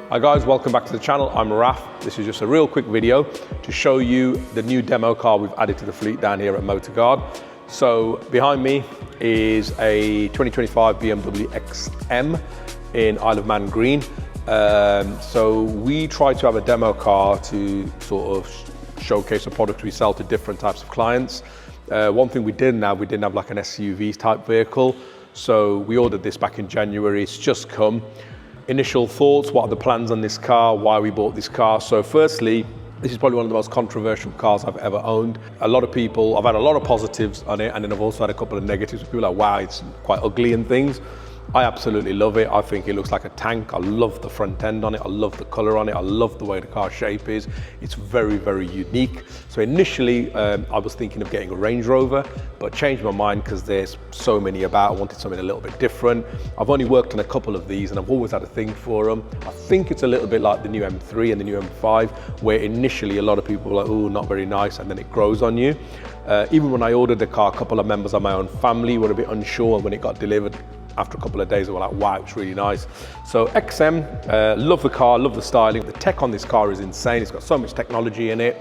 Hi guys, welcome back to the channel. I'm Raf. This is just a real quick video to show you the new demo car we've added to the fleet down here at MotorGuard. So behind me is a 2025 BMW XM in Isle of Man green. So we try to have a demo car to sort of showcase a product we sell to different types of clients. One thing we didn't have like an SUV type vehicle. So we ordered this back in January. It's just come. Initial thoughts, what are the plans on this car, why we bought this car. So firstly, this is probably one of the most controversial cars I've ever owned. A lot of people, I've had a lot of positives on it, and then I've also had a couple of negatives. People are like, wow, it's quite ugly and things. I absolutely love it. I think it looks like a tank. I love the front end on it. I love the color on it. I love the way the car shape is. It's very, very unique. So initially, I was thinking of getting a Range Rover, but changed my mind because there's so many about. I wanted something a little bit different. I've only worked on a couple of these and I've always had a thing for them. I think it's a little bit like the new M3 and the new M5, where initially a lot of people were like, oh, not very nice, and then it grows on you. Even when I ordered the car, a couple of members of my own family were a bit unsure, and when it got delivered, after a couple of days, they were like, wow, it's really nice. So XM, love the car, love the styling. The tech on this car is insane. It's got so much technology in it.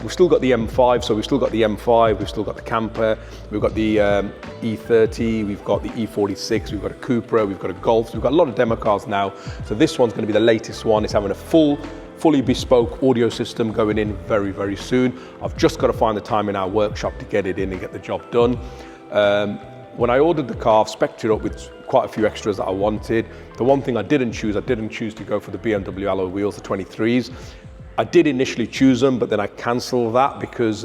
We've still got the M5, so we've still got the M5, we've still got the camper, we've got the E30, we've got the E46, we've got a Cupra, we've got a Golf. So we've got a lot of demo cars now. So this one's going to be the latest one. It's having a fully bespoke audio system going in very, very soon. I've just got to find the time in our workshop to get it in and get the job done. When I ordered the car, I've spec'd it up with quite a few extras that I wanted. The one thing I didn't choose to go for the BMW alloy wheels, the 23s. I did initially choose them, but then I cancelled that because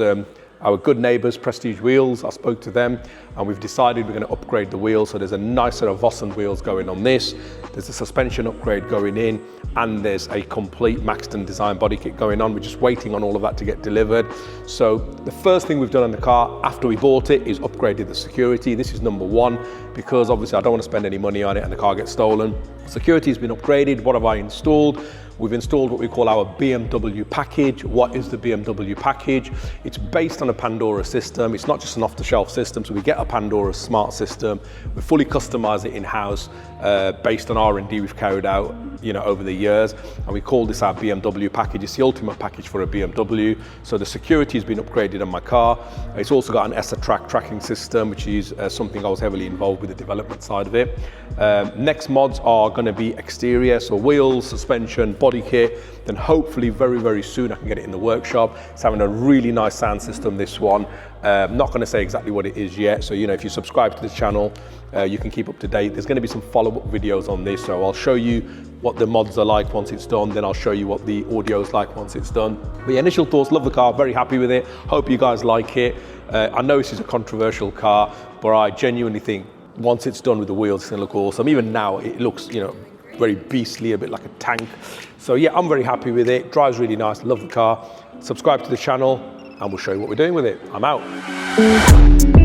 our good neighbours, Prestige Wheels, I spoke to them and we've decided we're going to upgrade the wheels. So there's a nice set of Vossen wheels going on this. There's a suspension upgrade going in, and there's a complete Maxton design body kit going on. We're just waiting on all of that to get delivered. So the first thing we've done on the car after we bought it is upgraded the security. This is number one, because obviously I don't want to spend any money on it and the car gets stolen. Security has been upgraded. What have I installed? We've installed what we call our BMW package. What is the BMW package? It's based on a Pandora system. It's not just an off-the-shelf system, so we get a Pandora smart system. We fully customize it in-house based on R&D we've carried out, over the years, and we call this our BMW package. It's the ultimate package for a BMW. So the security has been upgraded on my car. It's also got an ESA tracking system, which is something I was heavily involved with the development side of it. Next mods are going to be exterior, so wheels, suspension, body kit. Then hopefully very, very soon I can get it in the workshop. It's having a really nice sound system, this one. I'm not going to say exactly what it is yet, so if you subscribe to this channel, you can keep up to date. There's going to be some follow-up videos on this, so I'll show you what the mods are like once it's done, then I'll show you what the audio is like once it's done. But yeah, initial thoughts, love the car, very happy with it. Hope you guys like it. I know this is a controversial car, but I genuinely think once it's done with the wheels, it's going to look awesome. Even now, it looks, very beastly, a bit like a tank. So yeah, I'm very happy with it. Drives really nice, love the car. Subscribe to the channel and we'll show you what we're doing with it. I'm out.